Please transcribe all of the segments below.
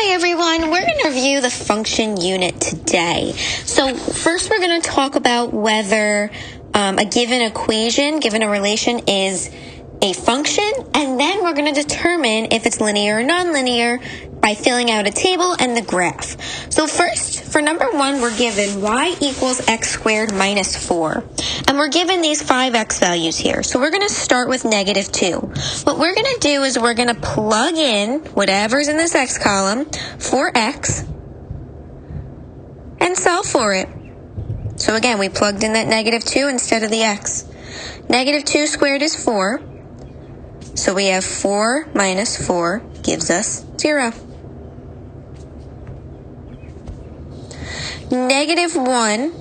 Hi everyone, we're going to review the function unit today. So first we're going to talk about whether a given equation, given a relation, is a function, and then we're going to determine if it's linear or nonlinear by filling out a table and the graph. So first, for number 1, we're given y equals x squared minus 4. And we're given these 5x values here. So we're going to start with negative 2. What we're going to do is we're going to plug in whatever's in this x column for x and solve for it. So again, we plugged in that negative 2 instead of the x. Negative 2 squared is 4. So we have 4 minus 4 gives us 0. Negative 1,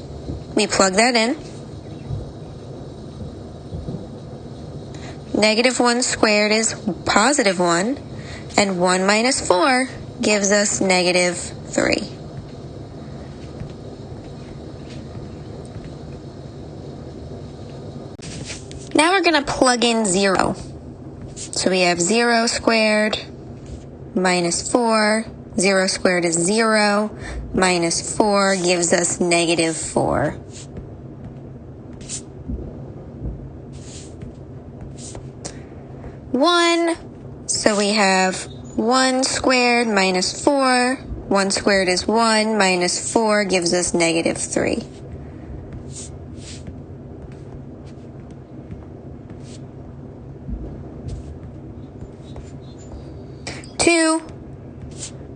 we plug that in. Negative 1 squared is positive 1, and 1 minus 4 gives us negative 3. Now we're going to plug in 0. So we have 0 squared minus 4. 0 squared is 0. Minus 4 gives us negative 4. One. So we have 1 squared minus 4. 1 squared is 1. Minus 4 gives us negative 3.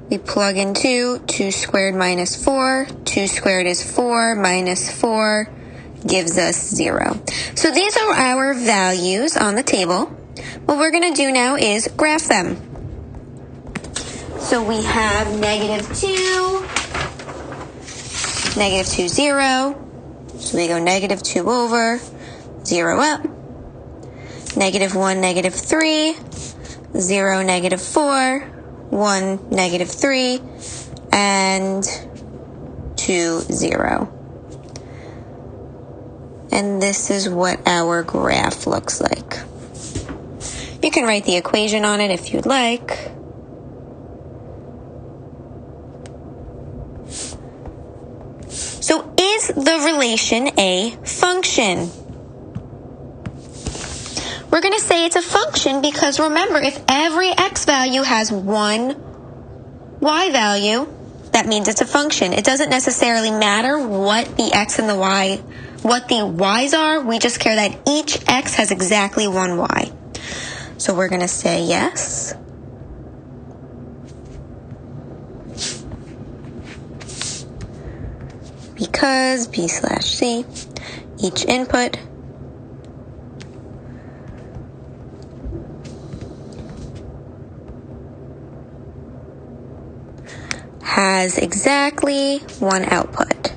We plug in 2. 2 squared minus 4. 2 squared is 4. Minus 4 gives us 0. So these are our values on the table. What we're going to do now is graph them. So we have negative 2, negative 2, 0. So we go negative 2 over, 0 up. Negative 1, negative 3. 0, negative 4. 1, negative 3, and 2, 0. And this is what our graph looks like. You can write the equation on it if you'd like. So is the relation a function? We're going to say it's a function because remember, if every x value has one y value, that means it's a function. It doesn't necessarily matter what the x and the y, what the y's are. We just care that each x has exactly one y. So we're going to say yes. Because B/C, each input has exactly one output.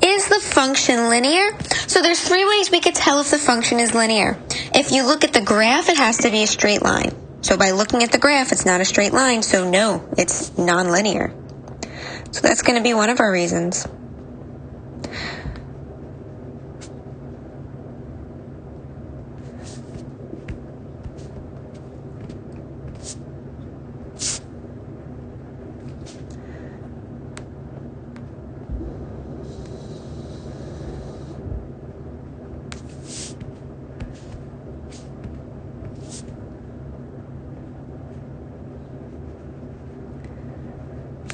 Is the function linear? So there's 3 ways we could tell if the function is linear. If you look at the graph, it has to be a straight line. So by looking at the graph, it's not a straight line, so no, it's nonlinear. So that's going to be one of our reasons.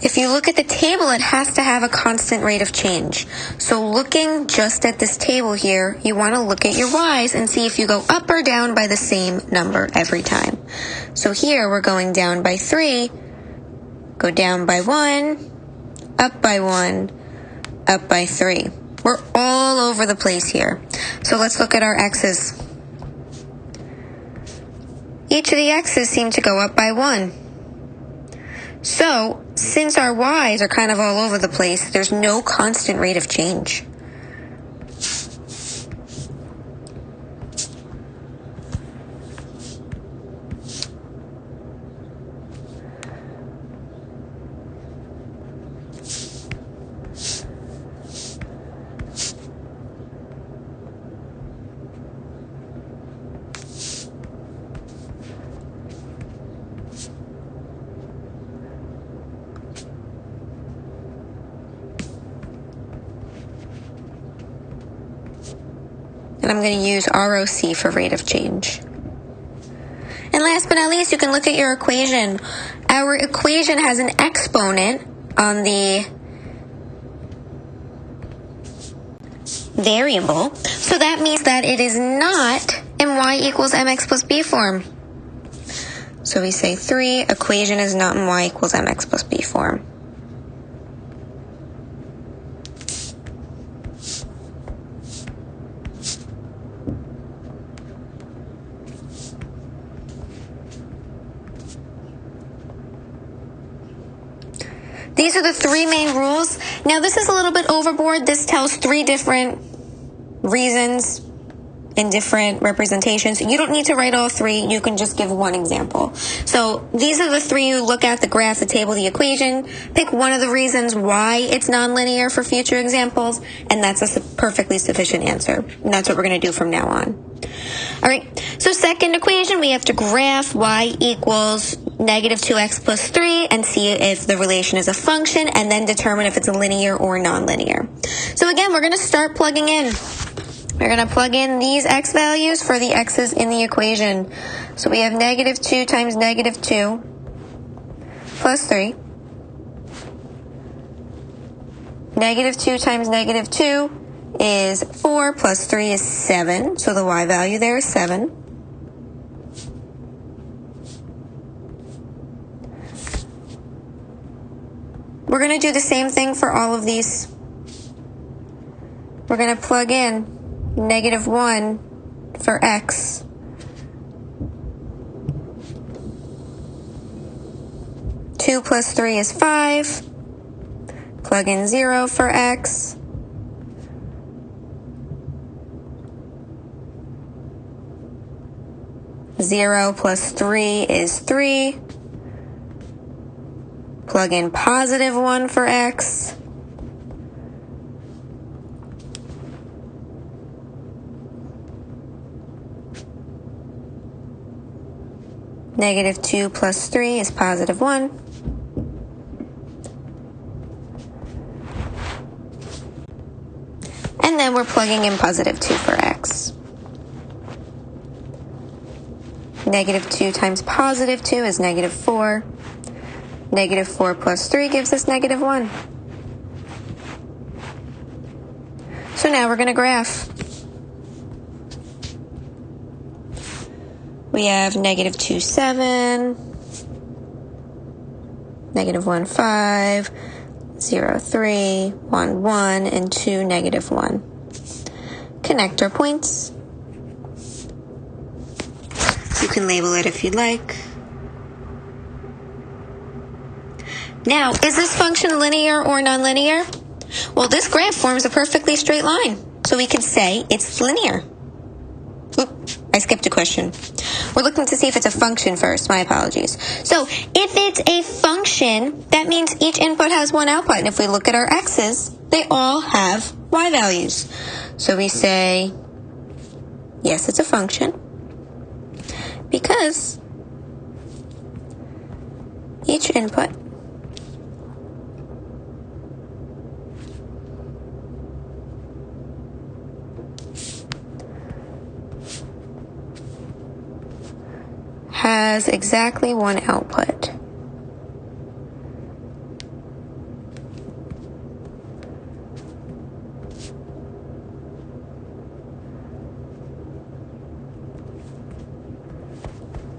If you look at the table, it has to have a constant rate of change. So looking just at this table here, you want to look at your y's and see if you go up or down by the same number every time. So here we're going down by 3, go down by 1, up by 1, up by 3. We're all over the place here. So let's look at our x's. Each of the x's seem to go up by 1. So, since our y's are kind of all over the place, there's no constant rate of change. and I'm going to use ROC for rate of change. And last but not least, you can look at your equation. Our equation has an exponent on the variable, so that means that it is not in y equals mx plus b form. So we say 3, equation is not in y equals mx plus b form. These are the 3 main rules. Now this is a little bit overboard. This tells 3 different reasons in different representations. You don't need to write all 3. You can just give one example. So these are the 3 you look at: the graph, the table, the equation. Pick one of the reasons why it's nonlinear for future examples, and that's a perfectly sufficient answer. And that's what we're going to do from now on. All right, so second equation, we have to graph y equals negative 2x plus 3 and see if the relation is a function, and then determine if it's a linear or nonlinear. So again, we're going to start plugging in. We're going to plug in these x values for the x's in the equation. So we have negative 2 times negative 2 plus 3. Negative 2 times negative 2 is 4 plus 3 is 7. So the y value there is 7. We're going to do the same thing for all of these. We're going to plug in negative 1 for x. Two plus 3 is 5. Plug in 0 for x. Zero plus 3 is 3. Plug in positive 1 for x. Negative 2 plus 3 is positive 1. And then we're plugging in positive 2 for x. Negative 2 times positive 2 is negative 4. Negative 4 plus 3 gives us negative 1. So now we're going to graph. We have negative 2, 7, negative 1, 5, 0, 3, 1, 1, and 2, negative 1. Connect our points. You can label it if you'd like. Now, is this function linear or nonlinear? Well, this graph forms a perfectly straight line, so we could say it's linear. Oop, I skipped a question. We're looking to see if it's a function first. My apologies. So, if it's a function, that means each input has one output. And if we look at our x's, they all have y values. So we say, yes, it's a function, because each input has exactly one output.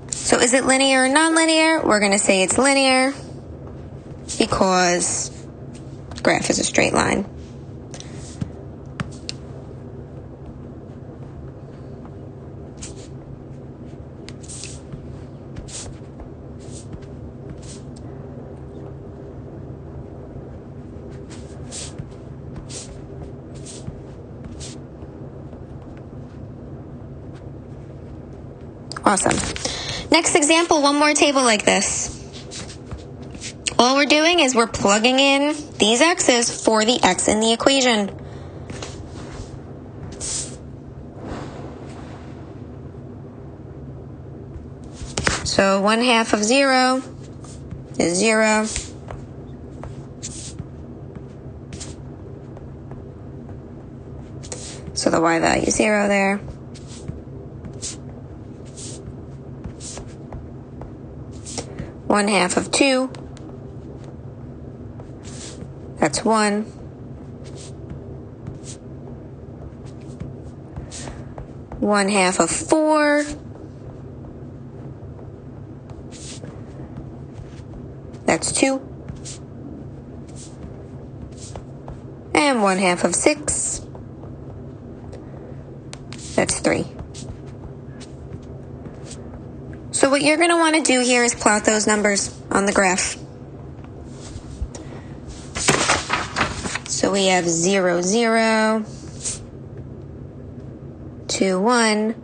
So is it linear or nonlinear? We're going to say it's linear because the graph is a straight line. Awesome. Next example, one more table like this. All we're doing is we're plugging in these x's for the x in the equation. So 1/2 of 0 is 0. So So the y value is 0 there. One half of 2. That's 1. 1/2 of 4. That's 2. And 1/2 of 6. That's 3. So what you're going to want to do here is plot those numbers on the graph. So we have 0, 0, 2, 1,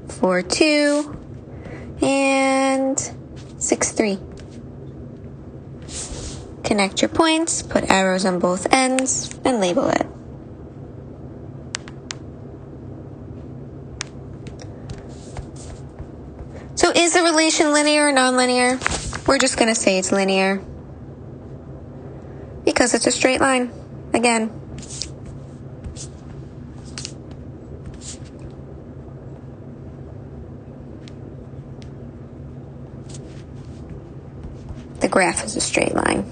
4, 2, and 6, 3. Connect your points, put arrows on both ends, and label it. So is the relation linear or nonlinear? We're just going to say it's linear because it's a straight line. Again. The graph is a straight line.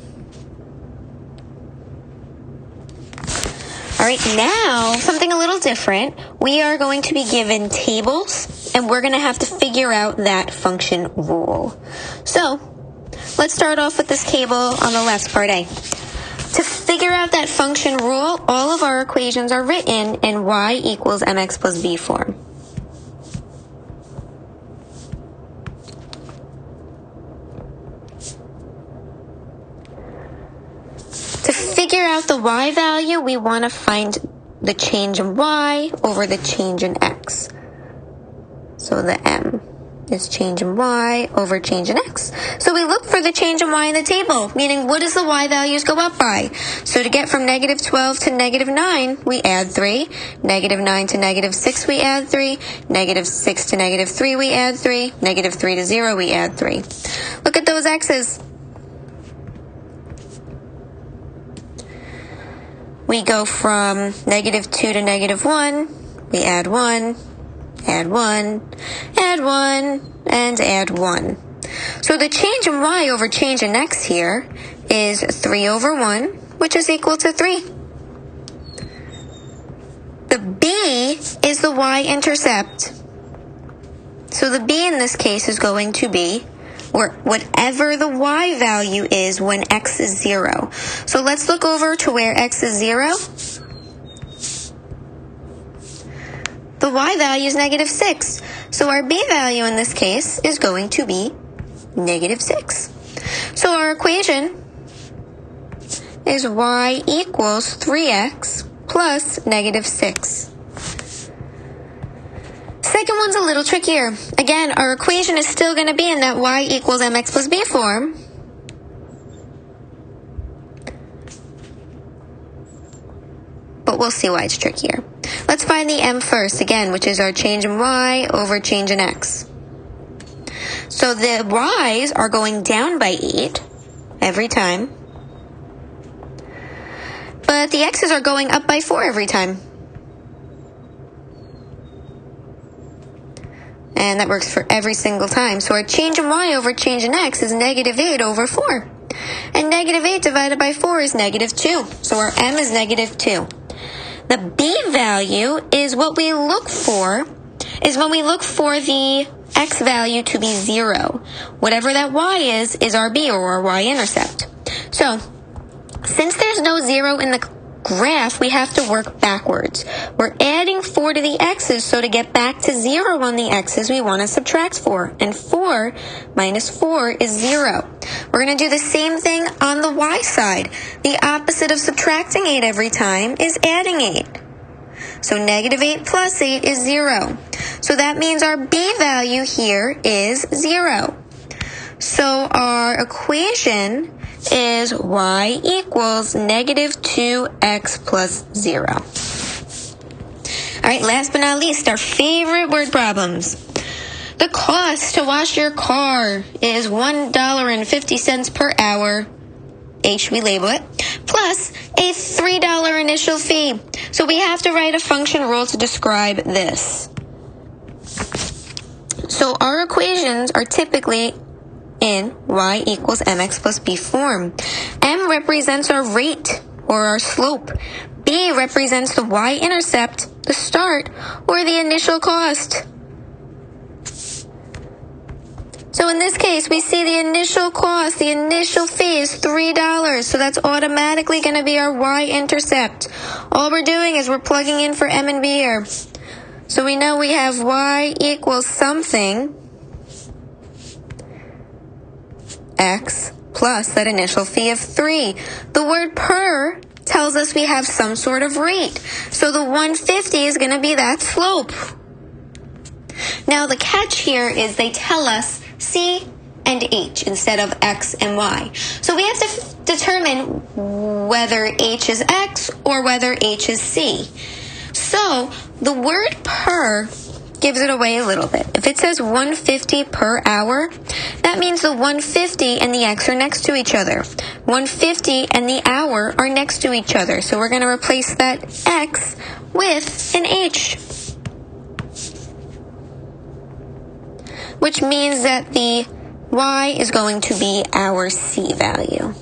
All right, now something a little different. We are going to be given tables, and we're going to have to figure out that function rule. So let's start off with this table on the left, part A. To figure out that function rule, all of our equations are written in y equals mx plus b form. To figure out the y value, we want to find the change in y over the change in x. So the m is change in y over change in x. So we look for the change in y in the table, meaning what does the y values go up by? So to get from negative 12 to negative 9, we add 3. Negative 9 to negative 6, we add 3. Negative 6 to negative 3, we add 3. Negative 3 to 0, we add 3. Look at those x's. We go from negative 2 to negative 1, we add 1, add 1, add 1, and add 1. So the change in y over change in x here is 3 over 1, which is equal to 3. The b is the y-intercept. So the b in this case is going to be whatever the y value is when x is 0. So let's look over to where x is 0. The y value is negative 6. So our b value in this case is going to be negative 6. So our equation is y equals 3x plus negative 6. Second one's a little trickier. Again, our equation is still going to be in that y equals mx plus b form. But we'll see why it's trickier. Let's find the m first, again, which is our change in y over change in x. So the y's are going down by 8 every time. But the x's are going up by 4 every time. And that works for every single time. So our change in y over change in x is negative 8 over 4. And negative 8 divided by 4 is negative 2. So our m is negative 2. The b value is what we look for, is when we look for the x value to be 0. Whatever that y is our b, or our y-intercept. So, since there's no 0 in the graph, we have to work backwards. We're adding 4 to the x's, so to get back to 0 on the x's, we want to subtract 4. And 4 minus 4 is 0. We're going to do the same thing on the y side. The opposite of subtracting 8 every time is adding 8. So negative 8 plus 8 is 0. So that means our b value here is 0. So our equation is y equals negative 2x plus 0. All right, last but not least, our favorite word problems. The cost to wash your car is $1.50 per hour. H, we label it, plus a $3 initial fee. So we have to write a function rule to describe this. So our equations are typically in y equals mx plus b form. M represents our rate or our slope. B represents the y-intercept, the start, or the initial cost. So in this case, we see the initial cost, the initial fee is $3. So that's automatically going to be our y-intercept. All we're doing is we're plugging in for m and b here. So we know we have y equals something, x plus that initial fee of 3. The word per tells us we have some sort of rate. So the 150 is going to be that slope. Now the catch here is they tell us C and H instead of X and Y. So we have to determine whether H is X or whether H is C. So the word per gives it away a little bit. If it says 150 per hour, that means the 150 and the X are next to each other. 150 and the hour are next to each other. So we're going to replace that X with an H, which means that the Y is going to be our C value.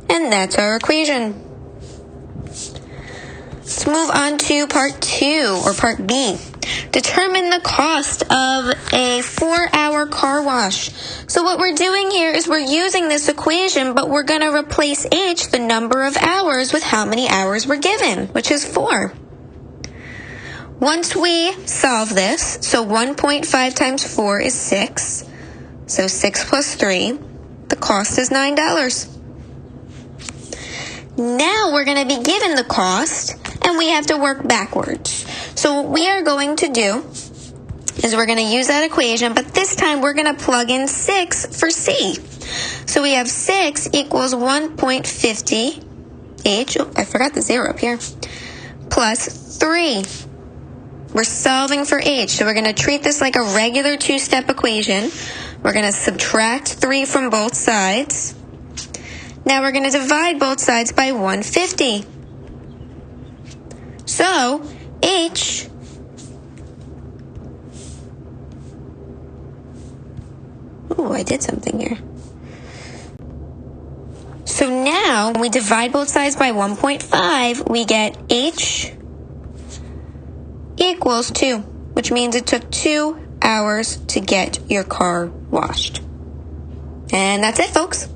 And that's our equation. Let's move on to part 2, or part B. Determine the cost of a 4-hour car wash. So what we're doing here is we're using this equation, but we're going to replace H, the number of hours, with how many hours we're given, which is 4. Once we solve this, so 1.5 times 4 is 6. So 6 plus 3, the cost is $9. Now we're going to be given the cost, and we have to work backwards. So what we are going to do is we're going to use that equation, but this time we're going to plug in 6 for C. So we have 6 equals 1.50 H, oh, I forgot the 0 up here, plus 3. We're solving for H, so we're going to treat this like a regular two-step equation. We're going to subtract 3 from both sides. Now we're going to divide both sides by 150. So, H I did something here. So now, when we divide both sides by 1.5, we get H equals 2, which means it took 2 hours to get your car washed. And that's it, folks.